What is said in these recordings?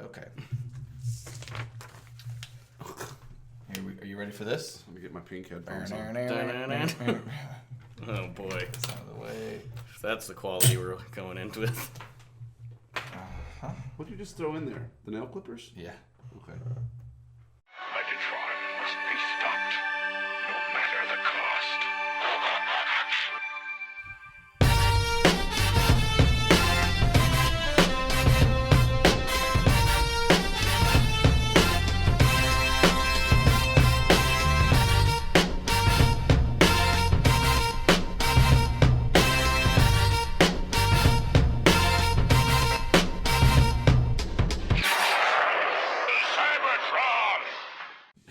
Okay. Are you ready for this? Let me get my pink headphones Oh boy. It's out of the way. That's the quality we're going into with. What did you just throw in there? The nail clippers? Yeah. Okay. Megatron must be stopped, no matter the cost.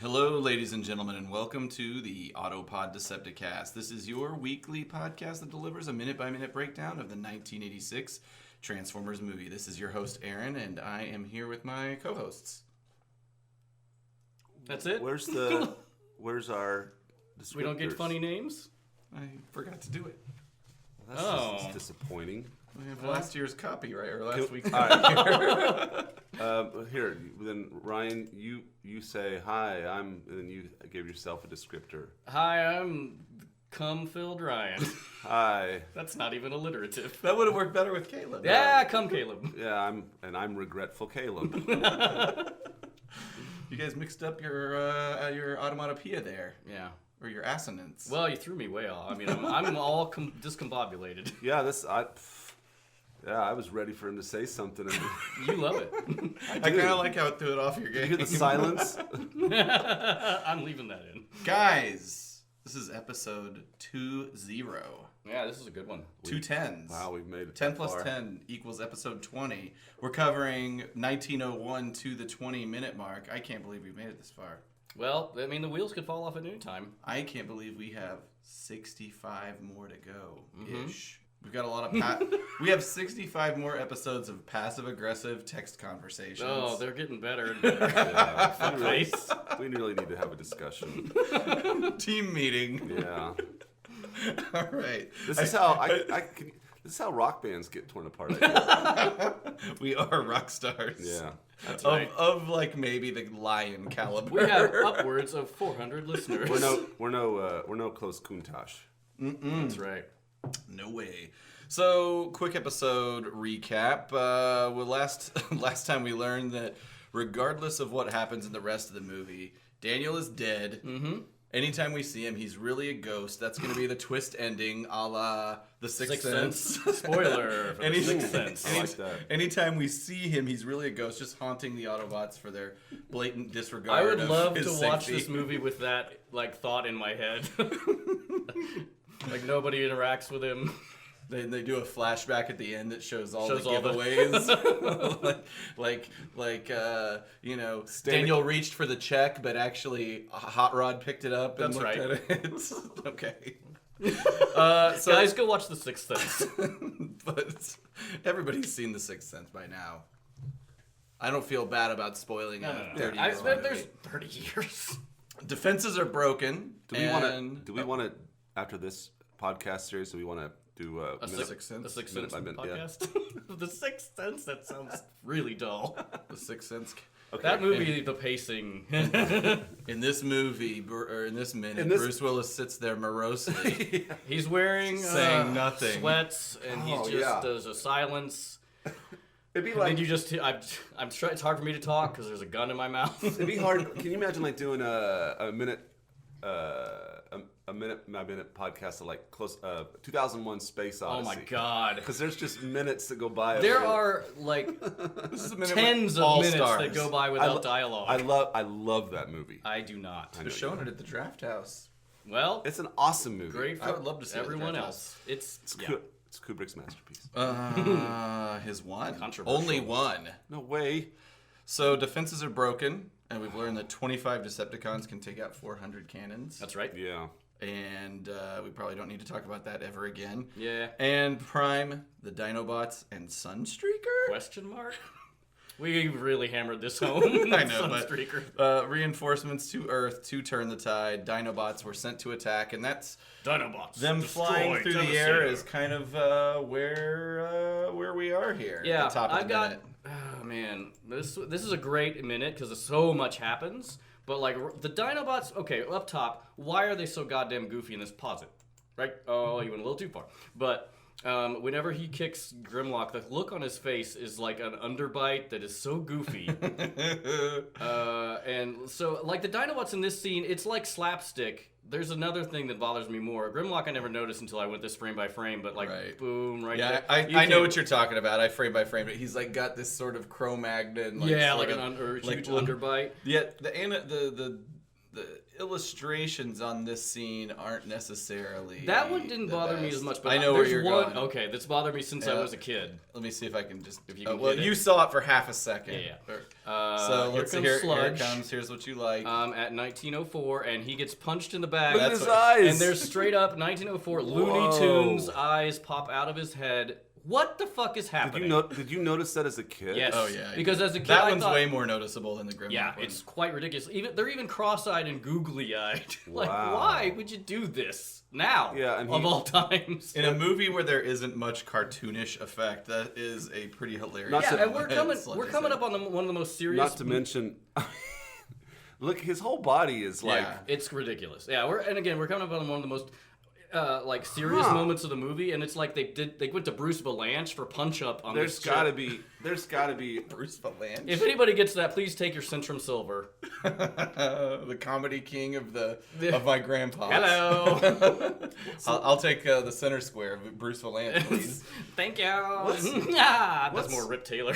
Hello, ladies and gentlemen, and welcome to the Autopod Decepticast. This is your weekly podcast that delivers a minute-by-minute breakdown of the 1986 Transformers movie. This is your host, Aaron, and I am here with my co-hosts. That's it? Where's our descriptors? We don't get funny names? I forgot to do it. Well, that's disappointing. We have last year's copyright, or last week's All copyright. Here, then Ryan, you say hi. And then you give yourself a descriptor. Hi, I'm cum-filled Ryan. Hi. That's not even alliterative. That would have worked better with Caleb. Yeah, come Caleb. Yeah, I'm regretful Caleb. You guys mixed up your automatopoeia there. Yeah. Or your assonance. Well, you threw me way off. I mean, I'm all discombobulated. Yeah, I was ready for him to say something. And You love it. I kind of like how it threw it off your game. you hear the silence? I'm leaving that in. Guys, this is episode 20. Yeah, this is a good one. 2 10s. Wow, we've made it 10 that plus far. 10 equals episode 20. We're covering 1901 to the 20-minute mark. I can't believe we've made it this far. Well, I mean, the wheels could fall off at any time. I can't believe we have 65 more to go-ish. We've got a lot of... we have 65 more episodes of passive-aggressive text conversations. Oh, they're getting better and better. Yeah, Face. we really need to have a discussion. Team meeting. Yeah. All right. This is how rock bands get torn apart. I guess. We are rock stars. Yeah. That's right. Of like maybe the lion caliber. We have upwards of 400 listeners. We're no close Countach. That's right. No way. So, quick episode recap. Last time we learned that regardless of what happens in the rest of the movie, Daniel is dead. Mm-hmm. Anytime we see him, he's really a ghost. That's going to be the twist ending, a la The Sixth Sense. Spoiler for The Sixth Sense. I like that. Anytime we see him, he's really a ghost, just haunting the Autobots for their blatant disregard. I would of love his to watch safety. this movie with that thought in my head. Like nobody interacts with him. They do a flashback at the end that shows all the Shows all the- giveaways. Daniel reached for the check, but actually Hot Rod picked it up and That's looked right. at it. Okay. Guys, go watch The Sixth Sense. But everybody's seen The Sixth Sense by now. I don't feel bad about spoiling a 30-year-old movie. There's 30 years. Defenses are broken. Do we want to after this podcast series? Do we want to do A minute- Sixth Sense? minute by minute, yeah. podcast? The Sixth Sense? That sounds really dull. The Sixth Sense. Okay. That movie, the pacing. In this movie, or in this minute, Bruce Willis sits there morosely. He's wearing Saying nothing. sweats, and he Oh, just yeah. does a silence. It'd be And then you just, I'm sure it's hard for me to talk because there's a gun in my mouth. it'd be hard. Can you imagine doing a minute by minute podcast of close 2001 Space Odyssey? Oh my god. Because there's just minutes that go by. There every- are This is a minute tens with of all minutes stars. that go by without dialogue. I love that movie. I do not. They're showing it at the Draft House. Well, It's an awesome movie. great for I would love to see it at the everyone Draft else. It's It's Kubrick's masterpiece. His one. Controversial. Only one. No way. So defenses are broken, and we've learned that 25 Decepticons can take out 400 cannons. That's right. Yeah. And we probably don't need to talk about that ever again. Yeah. And Prime, the Dinobots, and Sunstreaker? Question mark? We really hammered this home. I know, but Sunstreaker. reinforcements to Earth to turn the tide. Dinobots were sent to attack, and that's Dinobots. them destroy flying through the Devastator. air is kind of where we are here. Yeah, at the top of I've the got. minute. man, this is a great minute because so much happens. But like the Dinobots, okay, up top, why are they so goddamn goofy in this? Pause it, right? Oh, you went a little too far. But whenever he kicks Grimlock, the look on his face is like an underbite that is so goofy. And so, like the Dinobots in this scene, it's like slapstick. There's another thing that bothers me more. Grimlock I never noticed until I went this frame by frame, but like boom, right there. I know what you're talking about. I frame by frame it. He's like got this sort of Cro-Magnon, like like an huge underbite. Yeah, the illustrations on this scene aren't necessarily that one didn't the bother me best. as much. But I know where you're one, going. Okay, that's bothered me since I was a kid. Let me see if I can just. If you can well, get it. you saw it for half a second. Yeah. So here let's comes here Sludge. it comes. Here's what you like. At 1904, and he gets punched in the back. Look at his eyes. And there's straight up 1904 Looney Tunes eyes pop out of his head. What the fuck is happening? Did you notice that as a kid? Yes. Oh yeah. Because as a kid, that I one's thought, way more noticeable than the Grimlock yeah, one. it's quite ridiculous. They're even cross-eyed and googly-eyed. Like, Wow. why would you do this now? Yeah, and of all times. In a movie where there isn't much cartoonish effect, that is a pretty hilarious. Not to- Yeah, and we're coming up on one of the most serious. Not to mention, look, his whole body is like. Yeah. It's ridiculous. Yeah, we're coming up on one of the most like serious moments of the movie, and it's like they went to Bruce Valanche for punch up on There's this. gotta be. Bruce Valanche. If anybody gets that, please take your Centrum Silver. The comedy king of my grandpa. Hello. I'll take the center square of Bruce Valanche, please. Thank you. What's- That's more Rip Taylor.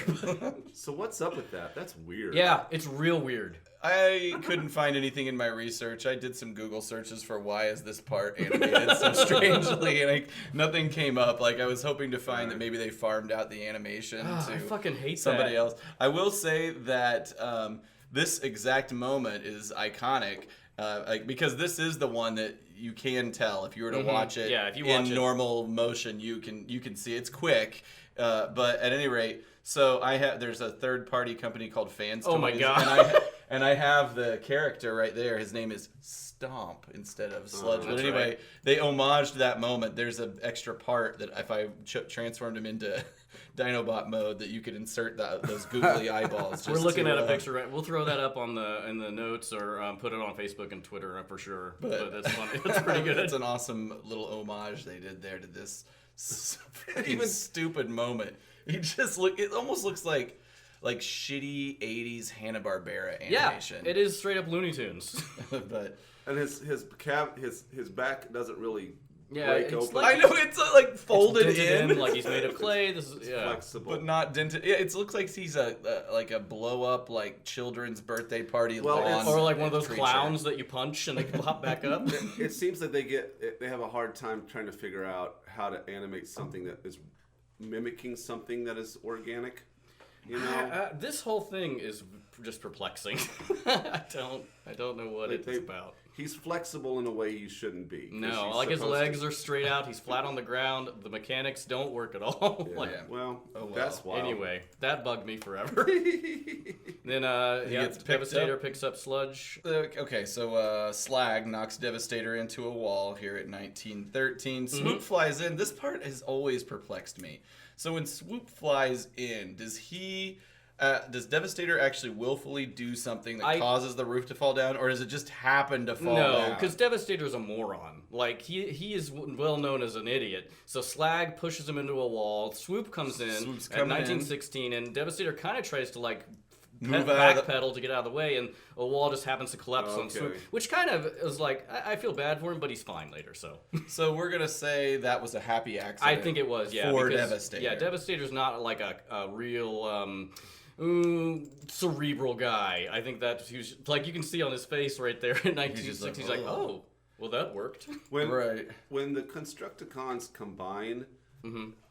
So what's up with that? That's weird. Yeah, it's real weird. I couldn't find anything in my research. I did some Google searches for why is this part animated so strangely, and nothing came up. Like I was hoping to find that maybe they farmed out the animation to I fucking hate somebody that. else. I will say that this exact moment is iconic because this is the one that you can tell if you were to watch it. Yeah, if you in watch it. normal motion, you can see it's quick. But at any rate, so there's a third party company called Fans Oh my Toys, God. and I have the character right there. His name is Stomp instead of Sludge. But that's anyway, right. they homaged that moment. There's an extra part that if I transformed him into Dinobot mode, that you could insert those googly eyeballs. We're looking at a picture. Right? We'll throw that up in the notes or put it on Facebook and Twitter for sure. But that's funny. That's pretty good. It's an awesome little homage they did there to this even stupid moment. It almost looks like shitty 80s Hanna-Barbera animation. Yeah, it is straight up Looney Tunes. But And his back doesn't really Yeah, break it's open. like- I know it's like folded It's dented in, like he's made of clay. This is flexible. but not dented. Yeah, it looks like he's a blow up like children's birthday party lawn, or like one of those creature. clowns that you punch and they pop back up. It seems that they have a hard time trying to figure out how to animate something that is mimicking something that is organic. You know, This whole thing is just perplexing. I don't know what it's about. He's flexible in a way you shouldn't be. 'cause No, he's like his supposed legs to. are straight out. He's flat on the ground. The mechanics don't work at all. Yeah. Like, Well, Oh, well. that's wild. anyway, that bugged me forever. Then gets picked Devastator up. picks up Sludge. Okay, so Slag knocks Devastator into a wall here at 1913. Swoop flies in. This part has always perplexed me. So when Swoop flies in, does Devastator actually willfully do something that causes the roof to fall down, or does it just happen to fall down? No, because Devastator's a moron. Like, he is well known as an idiot. So Slag pushes him into a wall. Swoop comes in Swoop's at coming 1916, and Devastator kind of tries to, like, Move out of the- backpedal to get out of the way, and a wall just happens to collapse on Okay. Swoop. Which kind of is like, I feel bad for him, but he's fine later, so. So we're gonna say that was a happy accident. I think it was, yeah. For because, Devastator. Yeah, Devastator's not like a real cerebral guy. I think that he was, like, you can see on his face right there in 1960. He's like, oh, well, that worked. When Right. when the Constructicons combine,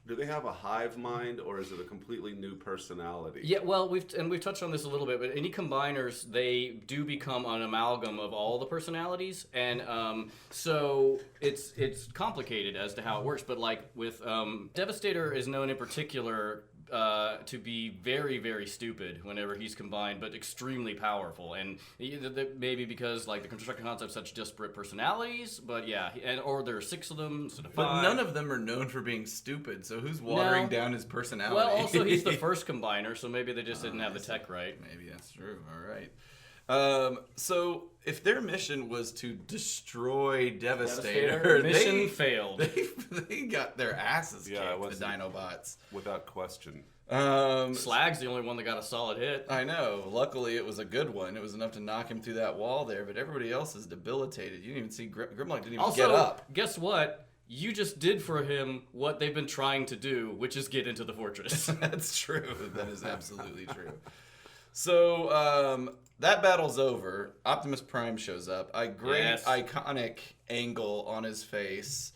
do they have a hive mind or is it a completely new personality? Yeah, well, we've touched on this a little bit, but any combiners, they do become an amalgam of all the personalities, and so it's complicated as to how it works. But like with Devastator is known in particular to be very, very stupid whenever he's combined, but extremely powerful. And maybe because like the Constructicons have such disparate personalities, but yeah, or there are 6 of them instead of 5. But none of them are known for being stupid, so who's watering down his personality? Well, also he's the first combiner, so maybe they just didn't have the tech right. Maybe that's true. All right. So if their mission was to destroy Devastator, mission failed. They got their asses kicked, the Dinobots. Without question. Slag's the only one that got a solid hit. I know. Luckily, it was a good one. It was enough to knock him through that wall there, but everybody else is debilitated. You didn't even see Grimlock didn't even get up. Guess what? You just did for him what they've been trying to do, which is get into the fortress. That's true. That is absolutely true. So, that battle's over. Optimus Prime shows up. Iconic angle on his face.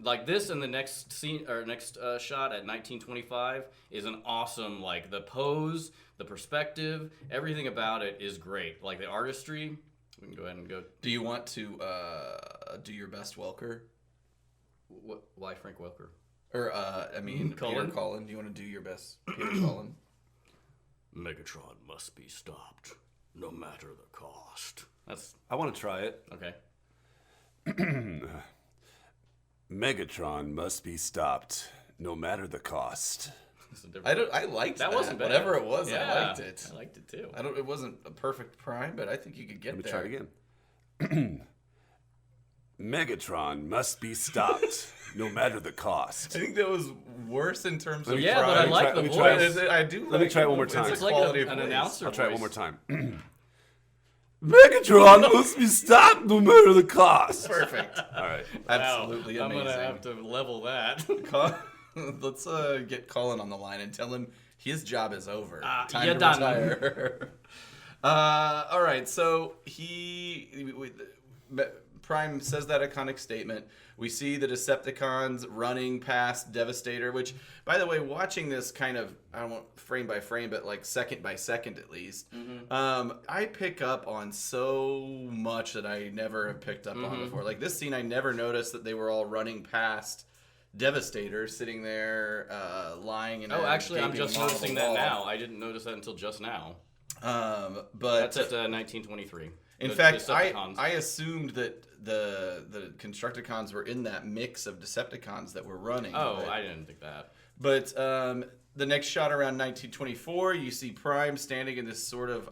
Like this and the next scene or next shot at 1925 is an awesome, like the pose, the perspective, everything about it is great. Like the artistry. We can go ahead and go. Do you want to do your best Welker? Why Frank Welker? Or Peter Cullen. Do you want to do your best Peter Cullen? Megatron must be stopped, no matter the cost. I want to try it. Okay. Megatron must be stopped, no matter the cost. I liked that. Wasn't bad. Whatever it was, I liked it. I liked it too. It wasn't a perfect Prime, but I think you could get there. Let me try it again. Megatron must be stopped, no matter the cost. I think that was worse in terms of. But I like the voice. I do. Let me try it one more time. It's like an announcer. I'll try it one more time. Megatron must be stopped, no matter the cost. Perfect. All right. Absolutely amazing. I'm gonna have to level that. Let's get Colin on the line and tell him his job is over. Time you're to done. retire. All right, so Prime says that iconic statement. We see the Decepticons running past Devastator, which, by the way, watching this kind of, I don't want frame by frame, but like second by second at least, I pick up on so much that I never have picked up on before. Like this scene, I never noticed that they were all running past Devastator sitting there lying in actually, I'm just noticing that now. I didn't notice that until just now. But that's at 1923. In fact, I assumed that the Constructicons were in that mix of Decepticons that were running. I didn't think that. But the next shot around 1924, you see Prime standing in this sort of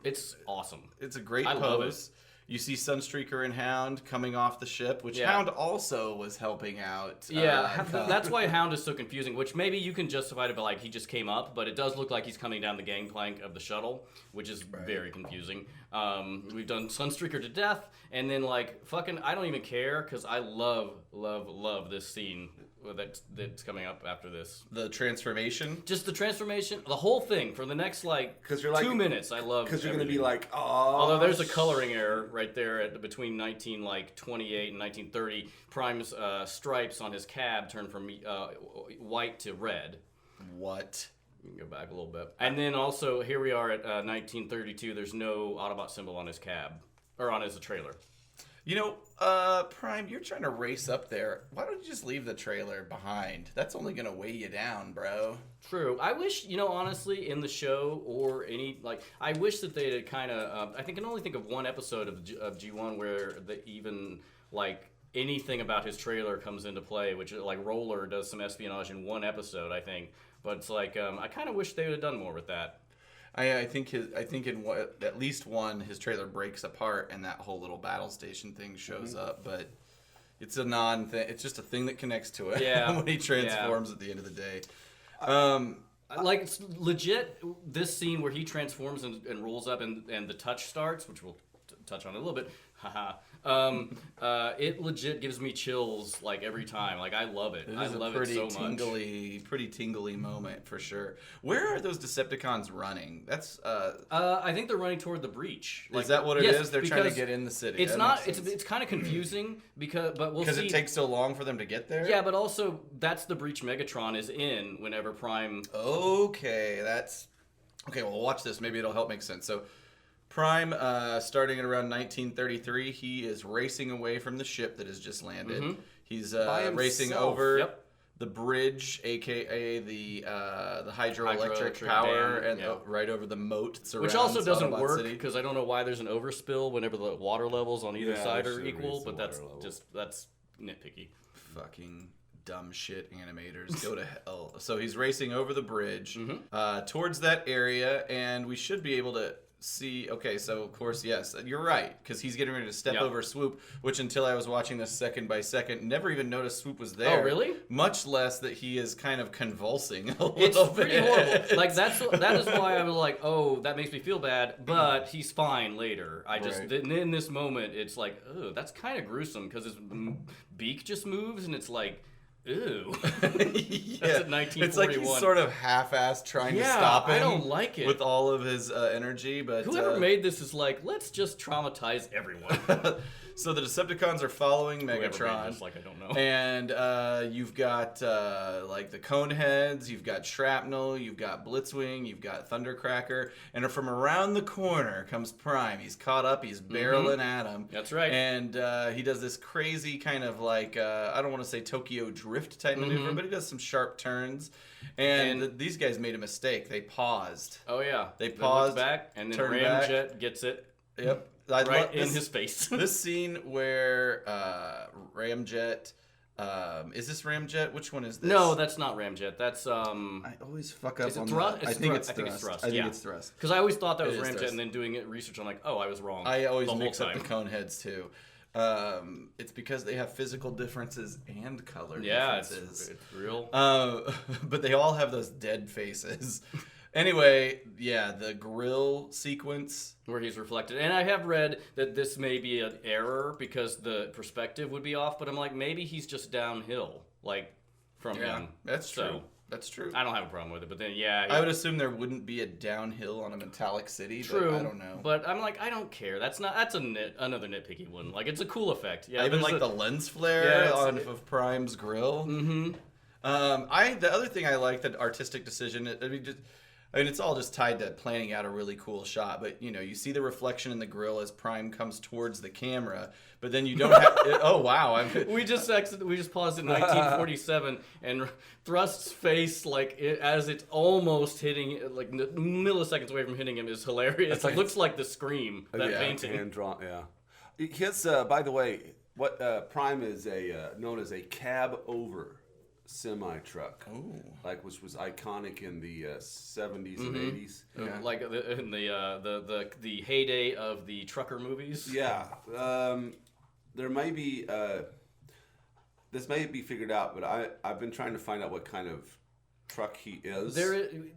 It's awesome. It's a great pose. Love it. You see Sunstreaker and Hound coming off the ship, which Hound also was helping out. That's why Hound is so confusing, which maybe you can justify it by like he just came up, but it does look like he's coming down the gangplank of the shuttle, which is very confusing. We've done Sunstreaker to death, and then like fucking I don't even care because I love this scene that's coming up after this. The transformation? Just the transformation, the whole thing for the next 2 minutes. I love because you're going to be like, oh. Although there's a coloring error right there between 1928 and 1930. Prime's stripes on his cab turned from white to red. What? You can go back a little bit. And then also here we are at 1932. There's no Autobot symbol on his cab or on his trailer. You know, Prime, you're trying to race up there. Why don't you just leave the trailer behind? That's only going to weigh you down, bro. True. I wish, honestly, in the show or I wish that they had kind of, I can only think of one episode of G1 where anything about his trailer comes into play, which Roller does some espionage in one episode, I think. But it's I kind of wish they would have done more with that. I think in at least one, his trailer breaks apart and that whole little battle station thing shows up, but it's a non-thing. It's just a thing that connects to it when he transforms at the end of the day. It's legit, this scene where he transforms and rolls up and the touch starts, which we'll touch on in a little bit. It legit gives me chills every time. I love it. I love it so much. Pretty tingly moment for sure. Where are those Decepticons running? That's I think they're running toward the breach. Is that what it is? They're trying to get in the city. It's not. It's kind of confusing because it takes so long for them to get there. Yeah, but also that's the breach Megatron is in whenever Prime. Okay, well, watch this. Maybe it'll help make sense. So. Prime, starting at around 1933, he is racing away from the ship that has just landed. He's racing over. Yep. the bridge, aka the hydroelectric Hydroelectric power, dam, and yeah. Right over the moat that surrounds Which also doesn't Autobot work City. because I don't know why there's an overspill whenever the water levels on either Yeah, side they are should equal, raise the but that's water level. that's nitpicky. Fucking dumb shit animators, go to hell. So he's racing over the bridge Mm-hmm. towards that area, and we should be able to see. Okay, so of course, yes, you're right, because he's getting ready to step Yep. over Swoop, which until I was watching this second by second, never even noticed Swoop was there. Oh, really? Much less that he is kind of convulsing a It's little pretty bit. horrible. Like that is why I was like, oh, that makes me feel bad, but he's fine later. I just Right. in this moment, it's like, oh, that's kind of gruesome because his beak just moves and it's like, ew. Yeah. That's at 1941. It's like he's sort of half-assed trying to Yeah, stop him. I don't like it. With all of his energy, but Whoever made this is like, let's just traumatize everyone. So the Decepticons are following Whoever made Megatron. this, like, I don't know. And you've got like the Coneheads, you've got Shrapnel, you've got Blitzwing, you've got Thundercracker, and from around the corner comes Prime. He's caught up, he's barreling at him. That's right. And he does this crazy kind of like, I don't want to say Tokyo Drift type maneuver, but he does some sharp turns. And these guys made a mistake. They paused. Oh yeah, They looked paused, back, and then turned back. Ramjet gets it Yep. right in his face. This scene where Ramjet, is this Ramjet? Which one is this? No, that's not Ramjet. That's I always fuck up Is it on Thrust? the, I It's think Thrust. it's I think it's Thrust. Thrust, I think yeah. it's Thrust. because I always thought that It was is Ramjet, Thrust. and then doing it research, I'm like, oh, I was wrong. I always the whole mix up the time. Coneheads too. It's because they have physical differences and color Yeah, differences. it's real. But they all have those dead faces. Anyway, yeah, the grill sequence. Where he's reflected. And I have read that this may be an error because the perspective would be off, but I'm like, maybe he's just downhill, like, from Yeah, him. that's true. So, That's true. I don't have a problem with it, but then, yeah. I would assume there wouldn't be a downhill on a metallic city, True, but I don't know. But I'm like, I don't care. That's another nitpicky one. Like, it's a cool effect. Yeah, I even there's like the lens flare Yeah, of Prime's grill. Mm-hmm. The other thing I like, the artistic decision. I mean, it's all just tied to planning out a really cool shot. But you see the reflection in the grill as Prime comes towards the camera, but then you don't have. Oh wow! We just paused in 1947, and Thrust's face, like as it's almost hitting, like milliseconds away from hitting him, is hilarious. It looks like the Scream, that painting. Hand drawn, yeah. His, by the way, what Prime is known as a cab over semi truck, which was iconic in the 70s and 80s. Yeah. Like in the heyday of the trucker movies. Yeah, there may be this may be figured out, but I've been trying to find out what kind of truck he is. It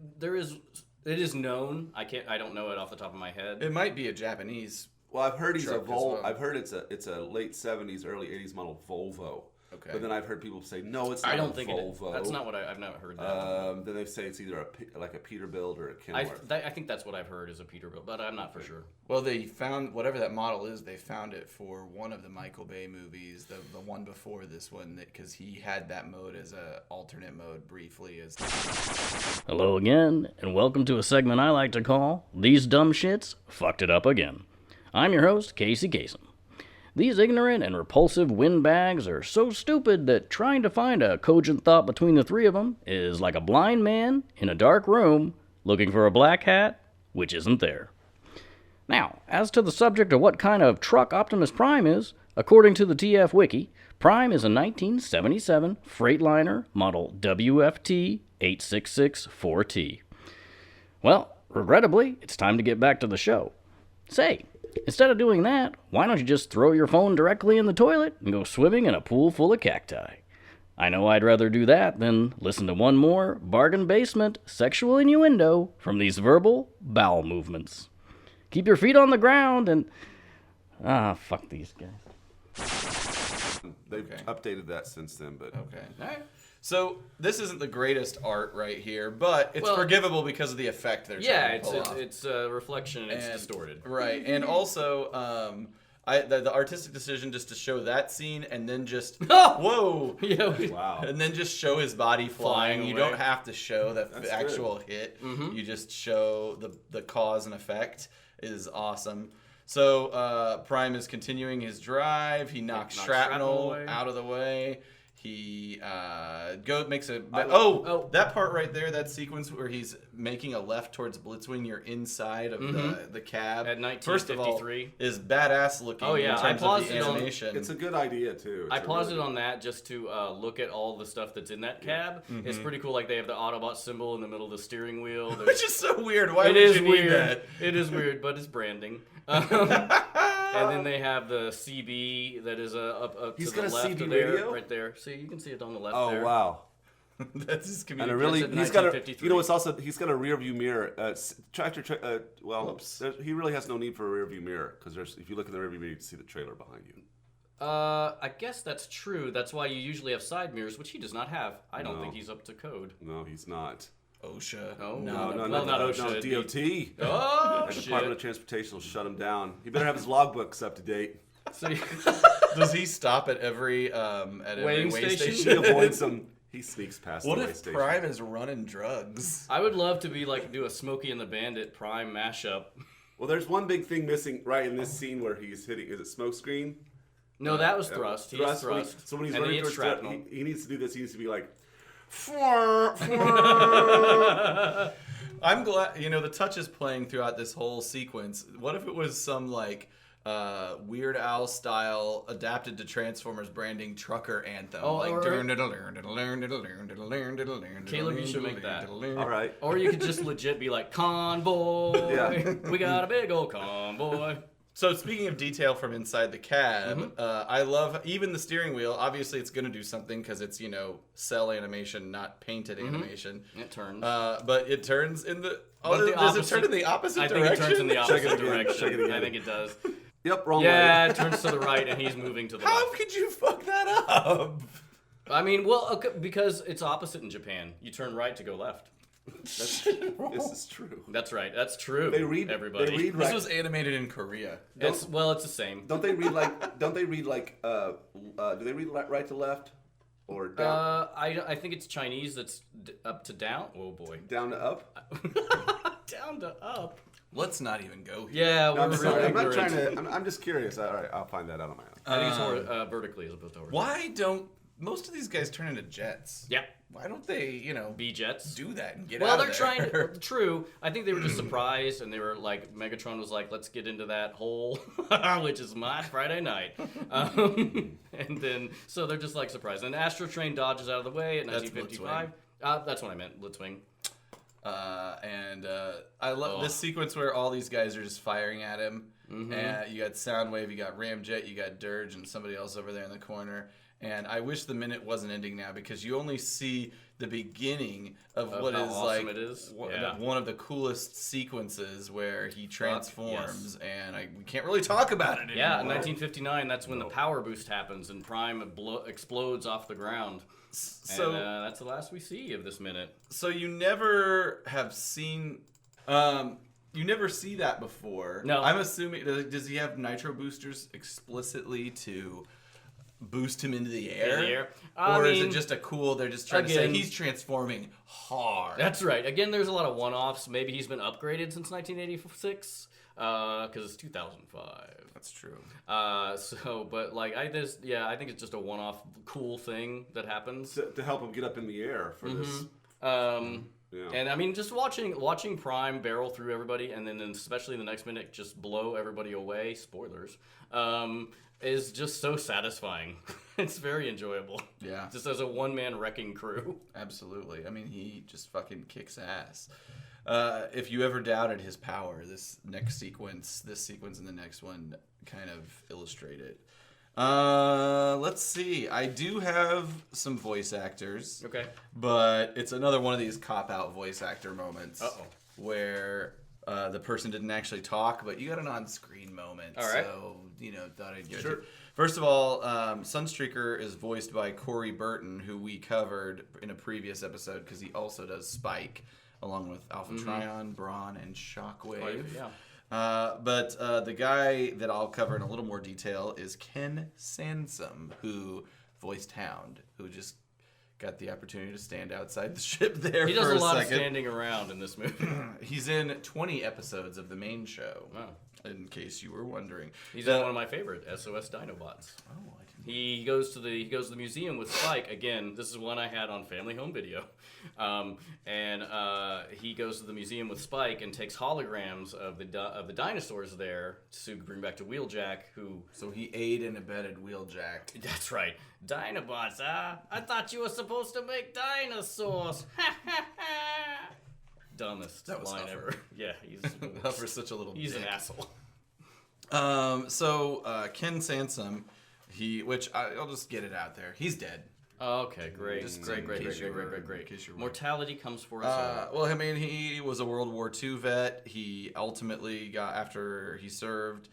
is known. I don't know it off the top of my head. It might be a Japanese. Well, I've heard he's a truck as Volvo. well. I've heard it's a late 70s, early 80s model Volvo. Okay. But then I've heard people say, no, it's not I don't a think Volvo. That's not what I've never heard that. Then they say it's either a Peterbilt or a I Kenworth. think that's what I've heard is a Peterbilt, but I'm not for sure. Well, they found whatever that model is. They found it for one of the Michael Bay movies, the one before this one, because he had that mode as a alternate mode briefly. As Hello again, and welcome to a segment I like to call These Dumb Shits Fucked It Up Again. I'm your host, Casey Kasem. These ignorant and repulsive windbags are so stupid that trying to find a cogent thought between the three of them is like a blind man in a dark room looking for a black hat, which isn't there. Now, as to the subject of what kind of truck Optimus Prime is, according to the TF Wiki, Prime is a 1977 Freightliner model WFT 8664T. Well, regrettably, it's time to get back to the show. Say, instead of doing that, why don't you just throw your phone directly in the toilet and go swimming in a pool full of cacti? I know I'd rather do that than listen to one more bargain basement sexual innuendo from these verbal bowel movements. Keep your feet on the ground and... fuck these guys. They've updated that since then, but okay. All right. So this isn't the greatest art right here, but it's forgivable because of the effect they're trying to pull off. It's a reflection and it's distorted. Right, and also the artistic decision just to show that scene and then just whoa, wow, and then just show his body flying. You away. don't have to show the actual hit. You just show the cause and effect is awesome. So Prime is continuing his drive. He knocks shrapnel away. out of the way. He makes a... Oh. That part right there, that sequence where he's making a left towards Blitzwing, you're inside of the cab. At 1953. First of all, is badass looking in terms of the animation. It's a good idea, too. I paused it on that just to look at all the stuff that's in that cab. It's pretty cool. Like, they have the Autobot symbol in the middle of the steering wheel. Which is so weird. Why would you need that? It is weird, but it's branding. And then they have the CB that is up to the left CB of there, radio? right there. See, you can see it on the left Oh, there. wow. That's his community. And really, That's at he's got a, 1953. you know, it's also, he's got a rear view mirror. He really has no need for a rear view mirror, because if you look in the rear view mirror, you can see the trailer behind you. I guess that's true. That's why you usually have side mirrors, which he does not have. I don't think he's up to code. No, he's not. OSHA. Oh, No, not OSHA. No, DOT. Oh, The shit. Department of Transportation will shut him down. He better have his logbooks up to date. So, Does he stop at every Weighing way station? He avoids them. He sneaks past What the way if station. Prime is running drugs? I would love to be like do a Smokey and the Bandit Prime mashup. Well, there's one big thing missing right in this scene where he's hitting. Is it smoke screen? No, that was thrust. He's Thrust. thrust. So when he's and running he hits towards shrapnel. he needs to do this. He needs to be like, I'm glad, the touch is playing throughout this whole sequence. What if it was some, Weird Al style adapted to Transformers branding trucker anthem? Oh, like, Caleb, you should make that. all right. Or you could just legit be like, convoy. Yeah. We got a big old convoy. So speaking of detail from inside the cab, I love even the steering wheel. Obviously, it's going to do something because it's cell animation, not painted animation. It turns. But it turns in the. But the does it opposite- turn in the opposite I direction? think it turns in the opposite Check it again, direction. check it again. I think it does. Yep, wrong Yeah, way. it turns to the right and he's moving to the How left. could you fuck that up? I mean, well, okay, because it's opposite in Japan. You turn right to go left. This is true. That's right. That's true. They read. everybody. They read This right. was animated in Korea. It's the same. Don't they read like? Do they read right to left, or down I think it's Chinese that's up to down. Oh boy. down to up? Down to up. Let's not even go here. Yeah, No, we're I'm really sorry. I'm not ignorant. trying to. I'm just curious. All right, I'll find that out on my own. I think it's more vertically as opposed to horizontally. Why don't most of these guys turn into jets? Yeah. Why don't they, B jets. do that and get Well, out they're of trying there? to. True. I think they were just surprised, and they were like, Megatron was like, "Let's get into that hole," which is my Friday night. And then, so they're just like surprised. And Astro Train dodges out of the way at That's 1955. That's what I meant. Blitzwing. I love this sequence where all these guys are just firing at him. And you got Soundwave, you got Ramjet, you got Dirge, and somebody else over there in the corner. And I wish the minute wasn't ending now because you only see the beginning of what how is awesome like it is. one, Yeah. one of the coolest sequences where he transforms, and we can't really talk about it anymore. Yeah, in 1959, that's when the power boost happens and Prime explodes off the ground. So And that's the last we see of this minute. So you never have seen, you never see that before. No. I'm assuming, does he have nitro boosters explicitly to boost him into the air? I Or is mean, it just they're just trying to say again- he's transforming hard? That's right. Again, there's a lot of one-offs. Maybe he's been upgraded since 1986, because it's 2005. That's true. But like, I think it's just a one-off cool thing that happens. To help him get up in the air for this. Yeah. And I mean, just watching Prime barrel through everybody, and then especially in the next minute, just blow everybody away. Spoilers. Is just so satisfying. It's very enjoyable. Yeah. Just as a one-man wrecking crew. Absolutely. I mean, he just fucking kicks ass. If you ever doubted his power, this sequence and the next one kind of illustrate it. Let's see. I do have some voice actors. Okay. But it's another one of these cop-out voice actor moments. Uh-oh. Where the person didn't actually talk, but you got an on-screen moment. All right. So, thought I'd give it to you. First of all, Sunstreaker is voiced by Corey Burton, who we covered in a previous episode because he also does Spike, along with Alpha Trion, Brawn, and Shockwave. Yeah. But the guy that I'll cover in a little more detail is Ken Sansom, who voiced Hound, who just got the opportunity to stand outside the ship there He for does a lot second. of standing around in this movie. He's in 20 episodes of the main show. Wow. In case you were wondering. He's in one of my favorite, SOS Dinobots. Oh, I didn't He goes to the museum with Spike again. This is one I had on Family Home Video, and he goes to the museum with Spike and takes holograms of the dinosaurs there to bring back to Wheeljack. So he aided and abetted Wheeljack. That's right, Dinobots. I thought you were supposed to make dinosaurs. Dumbest line ever. Yeah, he's For such a little. He's dick. an asshole. So Ken Sansom, I'll just get it out there. He's dead. Okay, great. Just Great. in case you're worried. Mortality comes for us all. Well, I mean, he was a World War II vet. He ultimately after he served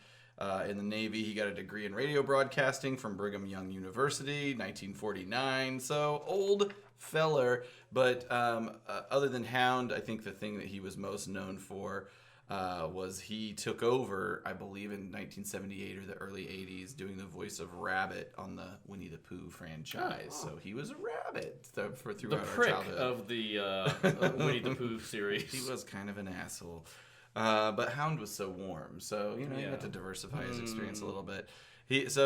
in the Navy, he got a degree in radio broadcasting from Brigham Young University, 1949. So old feller. But other than Hound, I think the thing that he was most known for was he took over, I believe, in 1978 or the early 80s, doing the voice of Rabbit on the Winnie the Pooh franchise. So he was a rabbit throughout The our prick childhood. of the Winnie the Pooh series. He was kind of an asshole. But Hound was so warm, so he had to diversify his experience a little bit. As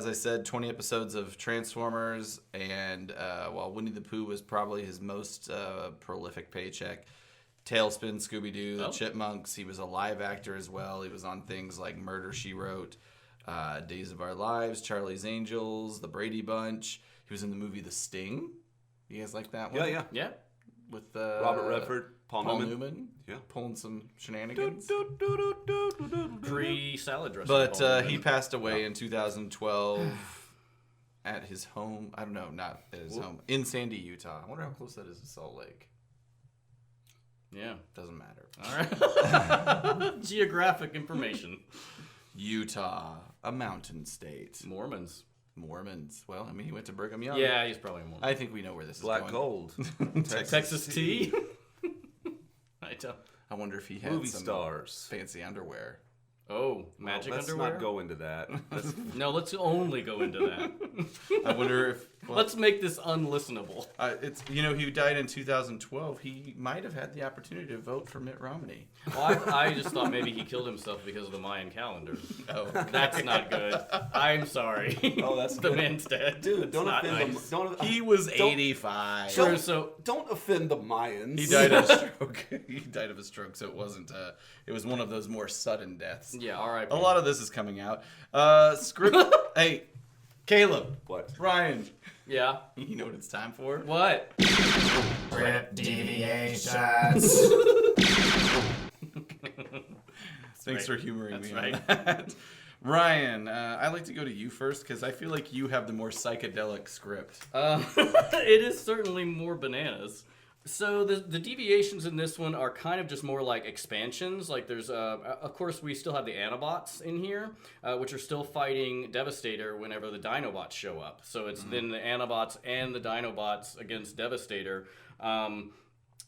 I said, 20 episodes of Transformers, and while Winnie the Pooh was probably his most prolific paycheck, Tailspin, Scooby-Doo, the Chipmunks, he was a live actor as well. He was on things like Murder, She Wrote, Days of Our Lives, Charlie's Angels, The Brady Bunch. He was in the movie The Sting. You guys like that one? Yeah. With Robert Redford, Paul Newman. Yeah. Pulling some shenanigans. Pre-salad dressing. But he passed away in 2012 at his home. I don't know, not at his home. In Sandy, Utah. I wonder how close that is to Salt Lake. Yeah. Doesn't matter. All right. Geographic information. Utah, a mountain state. Mormons. Well, I mean, he went to Brigham Young. Yeah, he's probably a Mormon. I think we know where this Black is Gold. going. Texas tea. I don't. I wonder if he had Movie some stars. fancy underwear. Oh, magic Let's underwear? not go into that. No, let's only go into that. I wonder if... Let's make this unlistenable. He died in 2012. He might have had the opportunity to vote for Mitt Romney. Well, I just thought maybe he killed himself because of the Mayan calendar. Oh. That's not good. I'm sorry. Oh, that's the good. man's dead. Dude, It's don't not offend nice. them. He was 85. Sure, so Don't offend the Mayans. He died of a stroke. He died of a stroke, so it wasn't. It was one of those more sudden deaths. yeah, all right. A lot of this is coming out. Script. Hey, Caleb. What? Ryan. Yeah. You know what it's time for? What? Script deviations. Thanks for humoring me on that. Ryan, I like to go to you first because I feel like you have the more psychedelic script. It is certainly more bananas. So the deviations in this one are kind of just more like expansions. Like there's, of course, we still have the Autobots in here, which are still fighting Devastator whenever the Dinobots show up. So it's then the Autobots and the Dinobots against Devastator.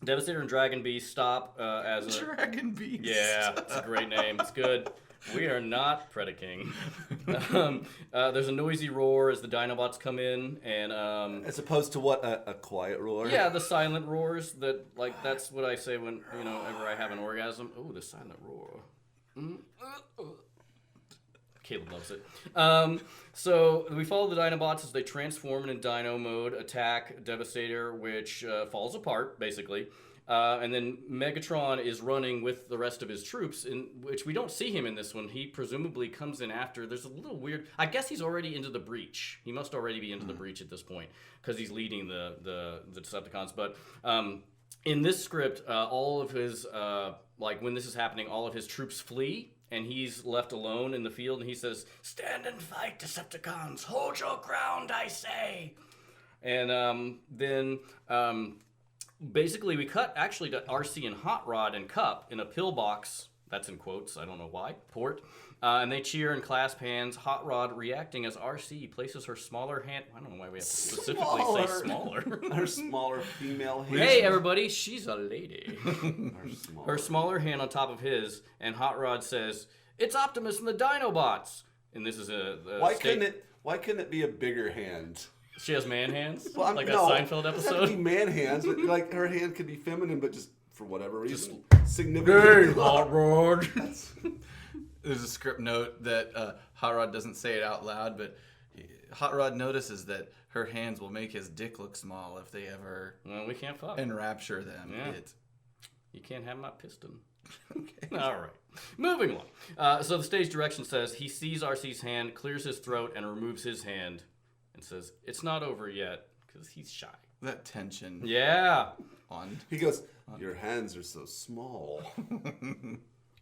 Devastator and Dragon Beast stop as a... Dragon Beast. Yeah, it's a great name. It's good. We are not Predaking. There's a noisy roar as the Dinobots come in, and As opposed to what? A quiet roar? yeah, the silent roars. That's what I say when whenever I have an orgasm. Oh, the silent roar. Caleb loves it. So we follow the Dinobots as they transform in Dino mode, attack Devastator, which falls apart basically. And then Megatron is running with the rest of his troops, in which we don't see him in this one. He presumably comes in after. There's a little weird... I guess he's already into the breach. He must already be into the breach at this point, because he's leading the Decepticons. But in this script, all of his... when this is happening, all of his troops flee, and he's left alone in the field, and he says, "Stand and fight, Decepticons! Hold your ground, I say!" And then... basically, we cut actually to RC and Hot Rod and Cup in a pillbox, that's in quotes, I don't know why, port, and they cheer and clasp hands, Hot Rod reacting as RC places her smaller hand, I don't know why we have to specifically say smaller. Her smaller female hand. Hey everybody, she's a lady. Her Her smaller hand on top of his, and Hot Rod says, "It's Optimus and the Dinobots!" And this is a Why couldn't it be a bigger hand? She has man hands? Well, like no, a Seinfeld it doesn't have to be episode? man hands, but like her hand could be feminine, but just for whatever reason, significant. Hot Rod! There's a script note that Hot Rod doesn't say it out loud, but Hot Rod notices that her hands will make his dick look small if they ever Well, we can't fuck. enrapture them. Yeah. It. You can't have my piston. Okay. All right. Moving on. So the stage direction says he sees RC's hand, clears his throat, and removes his hand, and says, "It's not over yet," because he's shy. That tension. Yeah. On. He goes, "Your hands are so small."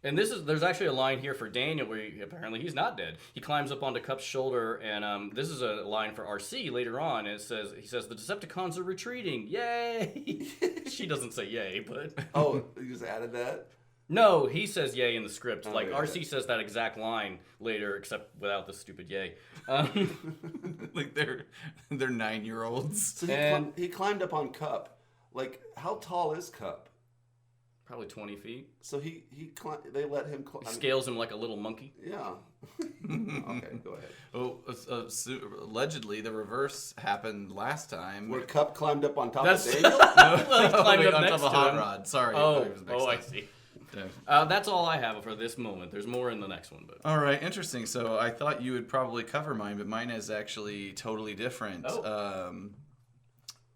And there's actually a line here for Daniel where apparently he's not dead. He climbs up onto Cup's shoulder, and this is a line for RC later on. And he says, "The Decepticons are retreating. Yay!" She doesn't say yay, but... Oh, you just added that? No, he says yay in the script. Oh, like, yeah. RC says that exact line later, except without the stupid yay. Like they're 9-year-olds. So And- he climbed up on Cup. Like, how tall is Cup? Probably 20 feet. So they let him climb. Scales him like a little monkey. Yeah. Okay, go ahead. Oh, allegedly the reverse happened last time. Where Cup climbed up on top That's- of Daniel? Well, he climbed up on next top of to Hot him. Rod. Sorry. Oh, it was mixed I up. see. Yeah. That's all I have for this moment. There's more in the next one, but... All right, interesting. So I thought you would probably cover mine, but mine is actually totally different. Oh.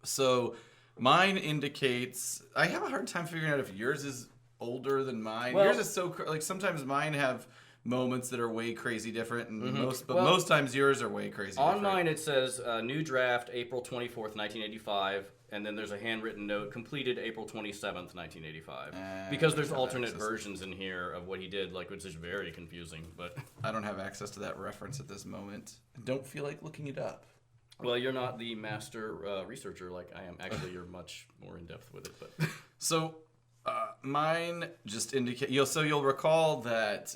So mine indicates I have a hard time figuring out if yours is older than mine. Well- Yours is so like sometimes mine have moments that are way crazy different, and Well, most times yours are way crazy. On different. mine, it says new draft April 24th, 1985, and then there's a handwritten note completed April 27th, 1985. Because there's I don't have alternate access. versions in here of what he did, like which is very confusing. But I don't have access to that reference at this moment. I don't feel like looking it up. well, you're not the master researcher like I am. Actually, you're much more in depth with it. But So mine just indicate you'll recall that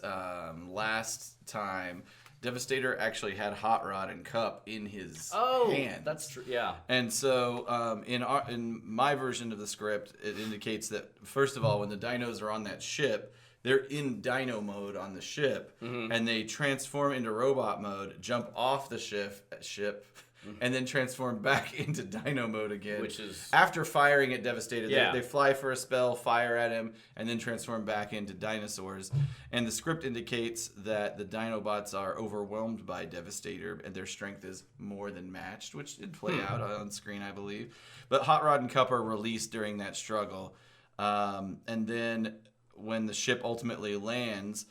last time Devastator actually had Hot Rod and Cup in his hand. that's true. Yeah. And so in my version of the script, it indicates that first of all, when the dinos are on that ship, they're in dino mode on the ship, and they transform into robot mode, jump off the ship, and then transform back into dino mode again. Which is... After firing at Devastator, Yeah. they fly for a spell, fire at him, and then transform back into dinosaurs. And the script indicates that the Dinobots are overwhelmed by Devastator, and their strength is more than matched, which did play out on screen, I believe. But Hot Rod and Cup are released during that struggle. And then when the ship ultimately lands...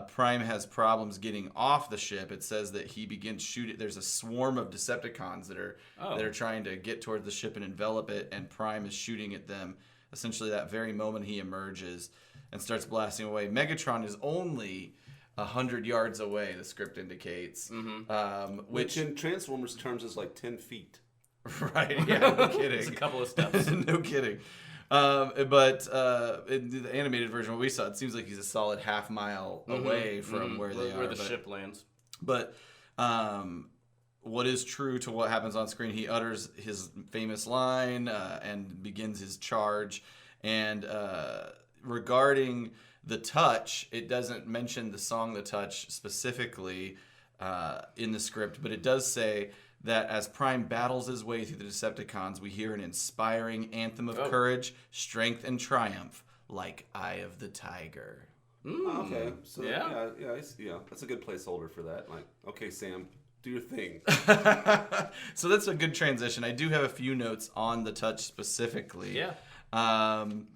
Prime has problems getting off the ship. It says that he begins shooting. There's a swarm of Decepticons that are trying to get toward the ship and envelop it, and Prime is shooting at them. Essentially, that very moment he emerges and starts blasting away. Megatron is only 100 yards away. The script indicates, Which in Transformers terms is like 10 feet. right? Yeah, no kidding. It's a couple of steps. No kidding. But in the animated version, what we saw, it seems like he's a solid half mile away from where they are. Where the ship lands. But what is true to what happens on screen, he utters his famous line and begins his charge. And regarding The Touch, it doesn't mention the song The Touch specifically in the script, but it does say that as Prime battles his way through the Decepticons, we hear an inspiring anthem of courage, strength, and triumph, like Eye of the Tiger. Okay, so Yeah. yeah, that's a good placeholder for that. Like, okay, Sam, do your thing. So that's a good transition. I do have a few notes on The Touch specifically. Yeah. And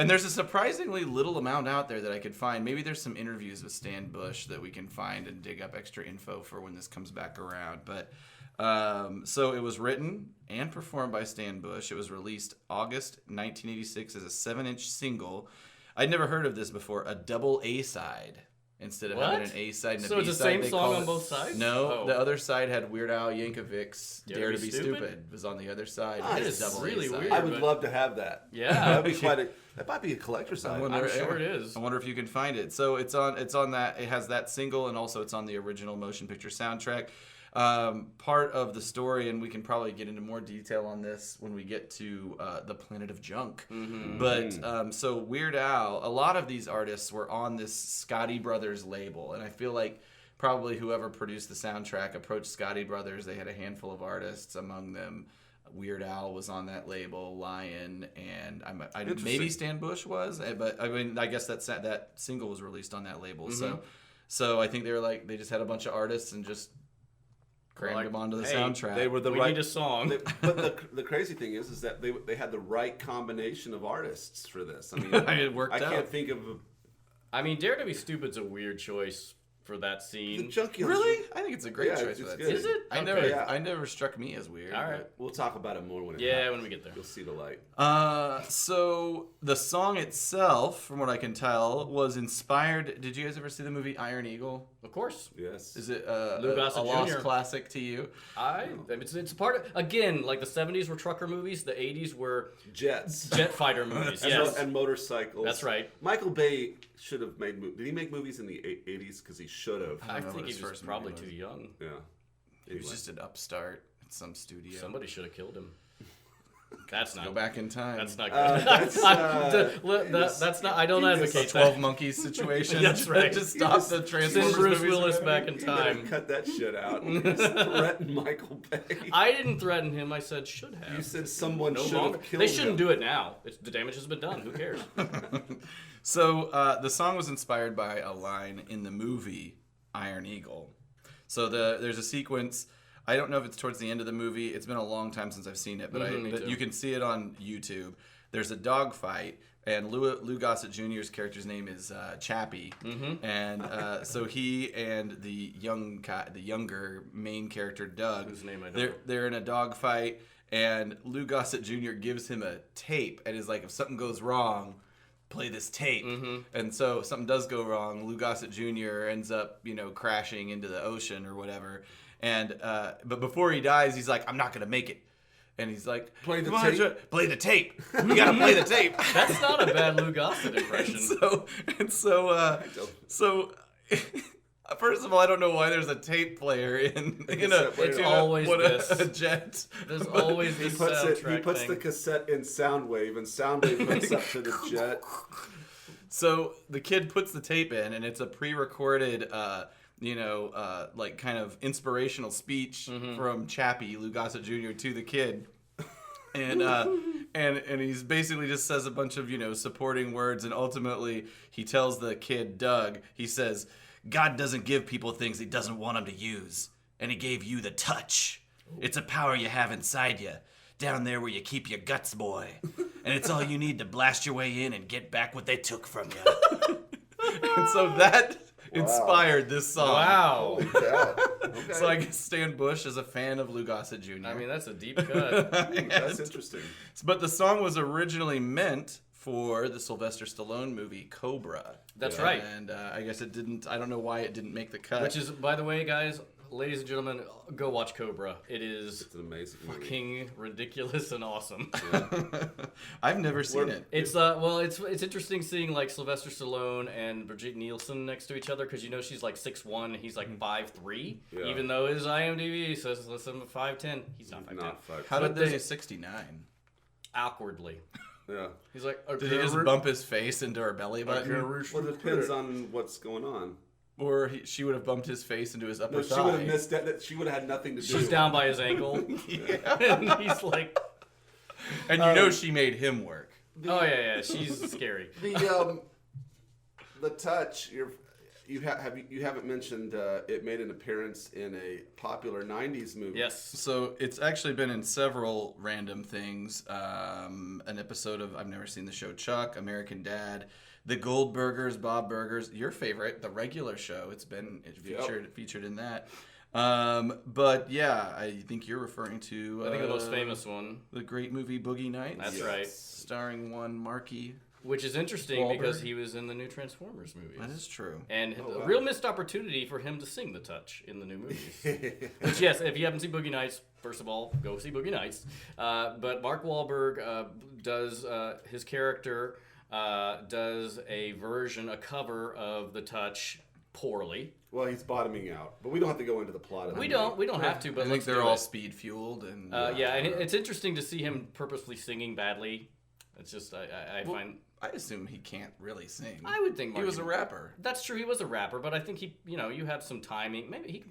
there's a surprisingly little amount out there that I could find. Maybe there's some interviews with Stan Bush that we can find and dig up extra info for when this comes back around. But so it was written and performed by Stan Bush. It was released August 1986 as a 7-inch single. I'd never heard of this before. A double A-side. Instead of having an A-side and a So B-side, it's the same they song call on it- both sides? No, Oh. the other side had Weird Al Yankovic's "Dare to Be Stupid." Stupid? Was on the other side. That It's is double really A-side. weird. I would but- love to have that. Yeah. That'd be that might be a collector's item. wonder- I'm sure it is. I wonder if you can find it. So it's on that. It has that single, and also it's on the original motion picture soundtrack. Part of the story, and we can probably get into more detail on this when we get to the Planet of Junk. But so Weird Al, a lot of these artists were on this Scotti Brothers label, and I feel like probably whoever produced the soundtrack approached Scotti Brothers. They had a handful of artists, among them Weird Al was on that label, Lion, and maybe Stan Bush was, but I mean, I guess that single was released on that label. So I think they were like, they just had a bunch of artists and just Crammed them onto the hey, soundtrack. They were the we right. need a song. But the crazy thing is that they had the right combination of artists for this. I mean, It worked I out. can't think of I mean, Dare to Be Stupid's a weird choice for that scene. the Junkyard. Really? I think it's a great Yeah, choice it's for that. good. Is it? I Okay. never, Yeah. I never struck me as weird. All right. We'll talk about it more when it Yeah, happens. when we get there. You'll see the light. So the song itself, from what I can tell, was inspired. Did you guys ever see the movie Iron Eagle? Of course. Yes. Is it Lou a Gossett lost Jr. classic to you? It's a part of, again, like the 70s were trucker movies, the 80s were Jets. jet fighter movies. And, Yes. and motorcycles. That's right. Michael Bay should have made. Did he make movies in the 80s? Because he should have. I know what think his he was first probably movie too young. Yeah. He was just an upstart at some studio. Somebody should have killed him. That's not Go back in time. That's not good. That's not. I don't advocate 12 that. Monkeys situation. That's right. To stop the Send Transformers Bruce movies. Willis back in You better time. cut that shit out. You just threaten Michael Bay. I didn't threaten him. I said should have. You said someone no should longer. have killed They shouldn't him. do it now. The damage has been done. Who cares? So the song was inspired by a line in the movie Iron Eagle. So there's a sequence. I don't know if it's towards the end of the movie. It's been a long time since I've seen it, but Me but too. you can see it on YouTube. There's a dog fight, and Lou Gossett Jr.'s character's name is Chappie, and so he and the younger main character Doug, Whose name I don't know. they're in a dog fight, and Lou Gossett Jr. gives him a tape and is like, if something goes wrong, play this tape. And so if something does go wrong, Lou Gossett Jr. ends up, crashing into the ocean or whatever. And but before he dies, he's like, I'm not gonna make it. And he's like, Play the "Come on, tape." play the tape. You gotta play the tape. That's not a bad Lou Gossett impression. So first of all, I don't know why there's a tape player in It's always this. a jet. There's always He this puts soundtrack He puts thing. the cassette in Soundwave, and Soundwave hooks up to the jet. So the kid puts the tape in, and it's a pre-recorded, like kind of inspirational speech from Chappie, Lou Gossett Jr. to the kid, and he's basically just says a bunch of supporting words, and ultimately he tells the kid Doug, he says, God doesn't give people things he doesn't want them to use, and he gave you the touch. It's a power you have inside you. Down there where you keep your guts, boy. And it's all you need to blast your way in and get back what they took from you. And so that inspired this song. Wow. Okay. So I guess Stan Bush is a fan of Lou Gossett Jr. I mean, that's a deep cut. That's interesting. But the song was originally meant for the Sylvester Stallone movie Cobra. That's right. And I guess it didn't. I don't know why it didn't make the cut. Which is, by the way, guys, ladies and gentlemen, go watch Cobra. It is It's an amazing movie. fucking ridiculous and awesome. I've never seen it. It's it's interesting seeing like Sylvester Stallone and Brigitte Nielsen next to each other because she's like 6'1" and he's like 5'3", Yeah. even though his IMDb says less than 5'10". He's not 5'10". Not five. How did But they there's- 69? Awkwardly. Yeah. He's like, Did he just bump his face into her belly button? Well, it depends on what's going on. Or she would have bumped his face into his upper No, thigh. she would have missed that. She would have had nothing to do. She's down by his ankle. And he's like, And she made him work. oh yeah, she's scary. The touch. You haven't mentioned it made an appearance in a popular '90s movie. Yes. So it's actually been in several random things. An episode of I've never seen the show Chuck, American Dad, The Goldbergers, Bob Burgers, your favorite, The Regular Show. It's featured in that. But yeah, I think you're referring to I think the most famous one, the great movie Boogie Nights. That's right. Starring one Marky. which is interesting Wahlberg. because he was in the new Transformers movies. That is true. And a real missed opportunity for him to sing the touch in the new movies. Which, yes, if you haven't seen Boogie Nights, first of all, go see Boogie Nights. But Mark Wahlberg does his character does a cover of the touch poorly. Well, he's bottoming out, but we don't have to go into the plot of We the don't have to, but I think let's they're do all it. speed fueled and Yeah, and it's interesting to see him purposely singing badly. It's just I find. I assume he can't really sing. I would think he Marky- was a rapper. That's true. He was a rapper, but I think you have some timing. Maybe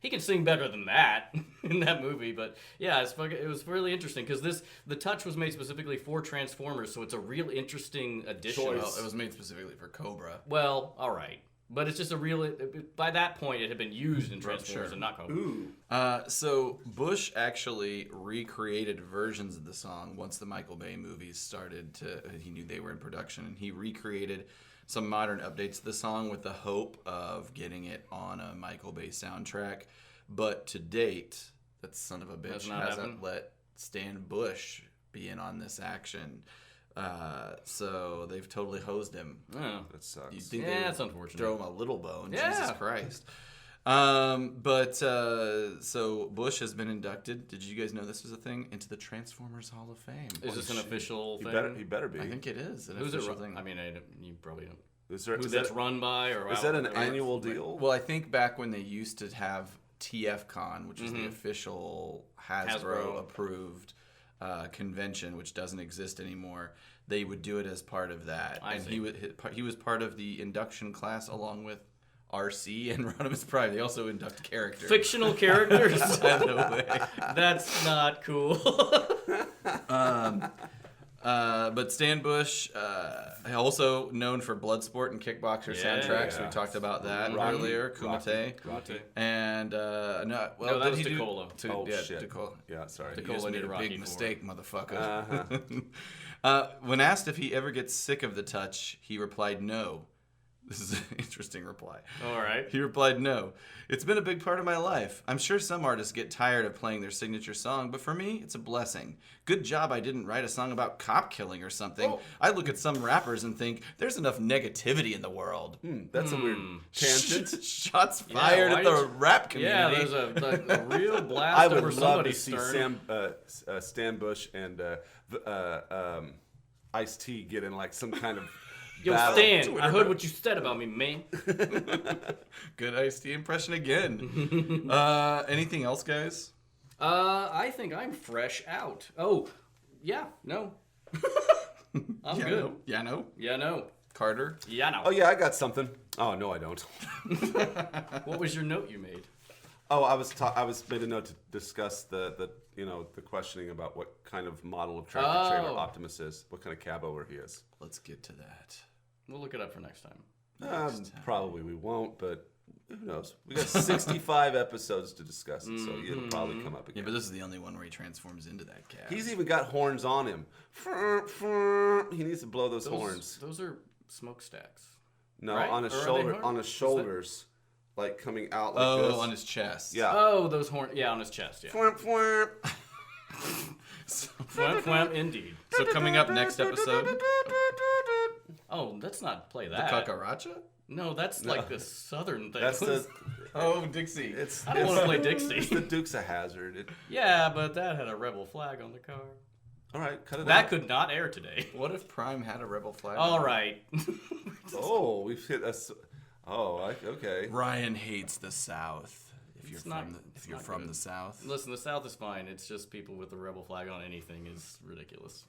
he can sing better than that in that movie. But yeah, it was really interesting because the touch was made specifically for Transformers, so it's a real interesting addition. Choice. Well, it was made specifically for Cobra. Well, all right. But it's just a real. By that point, it had been used in Transformers and not copied. Ooh. So Bush actually recreated versions of the song once the Michael Bay movies started to. He knew they were in production, and he recreated some modern updates to the song with the hope of getting it on a Michael Bay soundtrack. But to date, that son of a bitch hasn't let Stan Bush be in on this action. So they've totally hosed him. Oh. That sucks. You'd think That's unfortunate. throw him a little bone. Yeah. Jesus Christ. So Bush has been inducted. Did you guys know this was a thing? Into the Transformers Hall of Fame. Is this an official He thing? better be. I think it is an Who's it official run? thing. I mean, you probably don't. Is there, Who is that's that, run by or is out- that an or- annual deal? Well, I think back when they used to have TFCon, which is the official Hasbro approved convention, which doesn't exist anymore, they would do it as part of that. I see. He was part of the induction class along with RC and Rodimus Prime. They also induct characters. Fictional characters? By the way. That's not cool. But Stan Bush, also known for Bloodsport and Kickboxer soundtracks. We talked about that earlier. Kumite. Rocky. And No, that did was he do- Nicola. Oh, yeah, shit. Nicola. Yeah, sorry. You just made did a Rocky big IV. mistake, motherfucker. When asked if he ever gets sick of the touch, he replied no. This is an interesting reply. All right. He replied, no. It's been a big part of my life. I'm sure some artists get tired of playing their signature song, but for me, it's a blessing. Good job I didn't write a song about cop killing or something. Oh. I look at some rappers and think, there's enough negativity in the world. That's a weird tangent. Shots fired why at the did rap Yeah, community. there's a real blast I over would love to somebody's see stern. Stan Bush and Ice-T get in like some kind of Yo, battle. Stan, I heard what you said about me, man. Good Ice-T impression again. Anything else, guys? I think I'm fresh out. Oh, yeah, no. I'm good. No. Yeah, no. Yeah, no. Carter? Yeah, no. Oh yeah, I got something. Oh no, I don't. What was your note you made? Oh, I was made a note to discuss the questioning about what kind of model of tractor trailer Oh. Optimus is, what kind of cab over he is. Let's get to that. We'll look it up for next time. Probably we won't, but who knows? We got 65 episodes to discuss it, so it'll probably come up Yeah, again. but this is the only one where he transforms into that cat. He's even got horns on him. He needs to blow those horns. Those are smokestacks. No, right? on his Or are they shoulder, horns? on his Is that- shoulders, like coming out like this. on his chest. Yeah. Oh, those horns. Yeah, on his chest. Yeah. Fwamp, fwamp. Fwamp, fwamp, indeed. So coming up next episode, Oh, let's not play the that. Cucaracha? No, that's like a southern thing. That's the. Oh, Dixie. It's. I don't want to play It's Dixie. the Dukes of Hazzard. Yeah, but that had a rebel flag on the car. All right, cut it That out. could not air today. What if Prime had a rebel flag? All right. Oh, we've hit us. Oh, okay. Ryan hates the South. If you're It's not- from the, it's if you're not from good. the South. Listen, the South is fine. It's just people with the rebel flag on anything is ridiculous.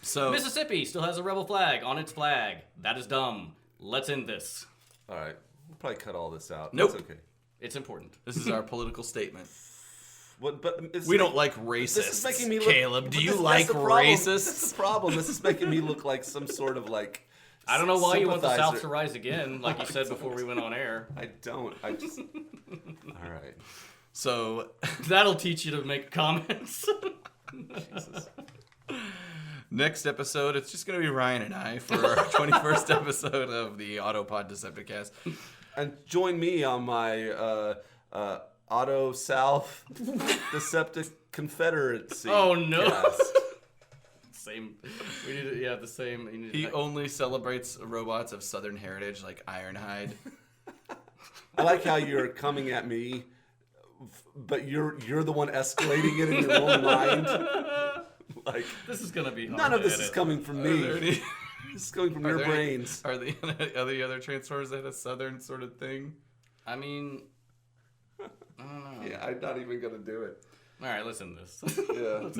So Mississippi still has a rebel flag on its flag. That is dumb. Let's end this. All right. We'll probably cut all this out. Nope. That's okay. It's important. this is our political statement. What? But it's We don't like racists. This is making me look. Caleb, do but you this- like that's the problem. racists? This is the problem. This is making me look like some sort of like. I don't know why you want the South sympathizer. to rise again, like you said before we went on air. I don't. I just. All right. So That'll teach you to make comments. next episode, it's just going to be Ryan and I for our 21st episode of the Autopod Decepticast. And join me on my Auto South Deceptic Confederacy. Oh, no. cast. Same. We need to, yeah, the same. You need to- He only celebrates robots of Southern heritage like Ironhide. I like how you're coming at me, but you're the one escalating it in your own mind. Like This is gonna be hard none of to this is edit. coming from Are me. there any- This is coming from are your there any- brains. Are the other Transformers that had a Southern sort of thing? I mean, I don't know. Yeah, I'm not even gonna do it. All right, listen to this. Yeah.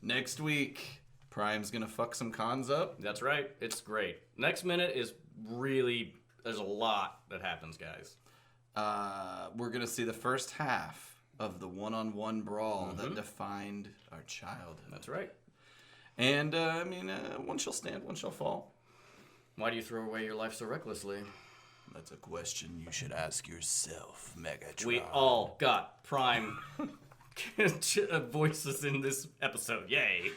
Next week, Prime's gonna fuck some cons up. That's right. It's great. Next minute is really. There's a lot that happens, guys. We're gonna see the first half of the one-on-one brawl that defined our childhood. That's right. And one shall stand, one shall fall. Why do you throw away your life so recklessly? That's a question you should ask yourself, Megatron. We all got Prime voices in this episode. Yay.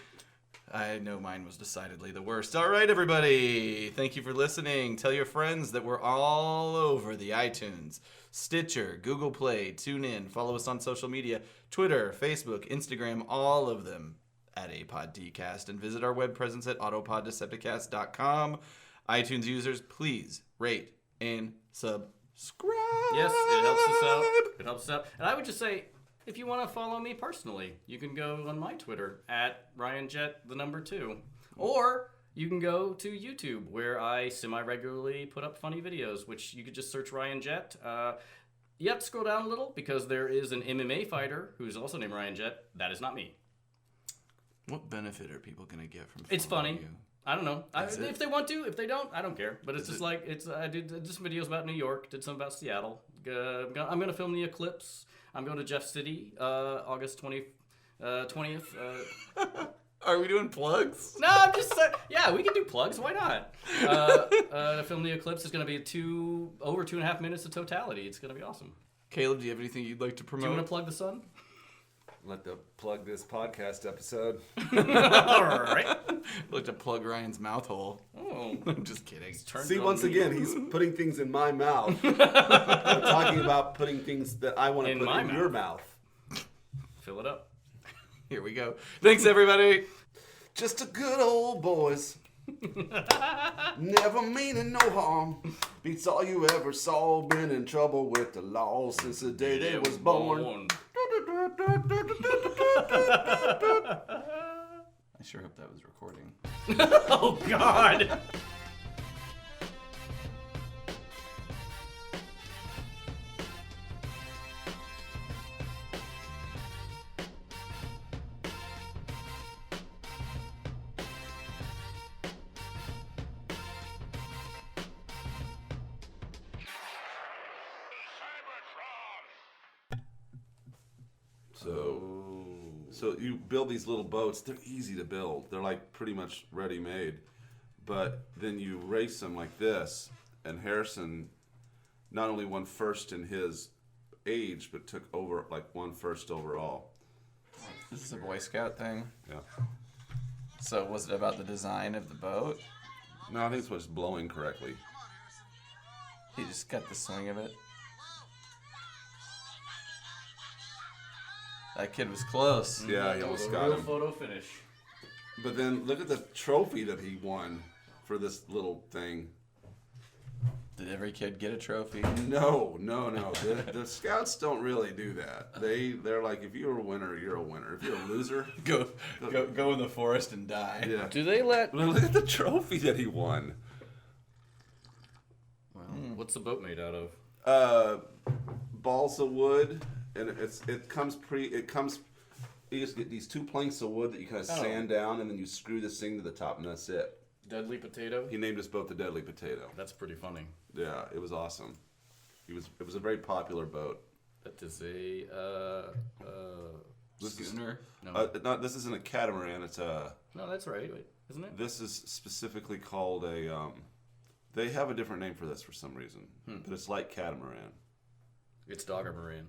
I know mine was decidedly the worst. All right, everybody. Thank you for listening. Tell your friends that we're all over the iTunes, Stitcher, Google Play, TuneIn. Follow us on social media, Twitter, Facebook, Instagram, all of them at ApodDcast. And visit our web presence at autopoddecepticast.com. iTunes users, please rate and subscribe. Yes, it helps us out. It helps us out. And I would just say, if you want to follow me personally, you can go on my Twitter at RyanJet2. Or you can go to YouTube, where I semi-regularly put up funny videos, which you could just search Ryan Jet. You have to scroll down a little because there is an MMA fighter who's also named Ryan Jet. That is not me. What benefit are people going to get from It's following funny. you? I don't know. That's it? If they want to, if they don't, I don't care. But it's Is just it- like I did some videos about New York, did some about Seattle. I'm gonna film the eclipse. I'm going to Jeff City, August 20th. Are we doing plugs? No, I'm just saying. Yeah, we can do plugs. Why not? To film the eclipse is going to be over 2.5 minutes of totality. It's going to be awesome. Caleb, do you have anything you'd like to Do promote? you want to plug the sun? Let the plug this podcast episode. All right. like to plug Ryan's mouth hole. Oh, I'm just kidding. See, once again, he's putting things in my mouth. I'm talking about putting things that I want to In put my in your mouth. fill it up. Here we go. Thanks, everybody. Just a good old boys. Never meaning no harm. Beats all you ever saw. Been in trouble with the law since the day they was born. I sure hope that was recording. Oh God. So you build these little boats. They're easy to build. They're like pretty much ready made. But then you race them like this. And Harrison not only won first in his age, but took over won first overall. This is a Boy Scout thing. Yeah. So was it about the design of the boat? No, I think it's what's blowing correctly. He just got the swing of it. That kid was close. Yeah, he That was almost a got real him. photo finish. But then look at the trophy that he won for this little thing. Did every kid get a trophy? No. The scouts don't really do that. They're like, if you're a winner, you're a winner. If you're a loser, Go in the forest and die. yeah. Do they let? Look at the trophy that he won. Well, what's the boat made out of? Balls of wood, and it comes. You just get these 2 planks of wood that you kind of sand down, and then you screw this thing to the top, and that's it. Deadly potato. He named his boat the Deadly Potato. That's pretty funny. Yeah, it was awesome. It was a very popular boat. That is a Schooner. no. This isn't a catamaran. It's a. No, that's right. Wait, isn't it? This is specifically called a. They have a different name for this for some reason, but it's like catamaran. It's Dogger Marine.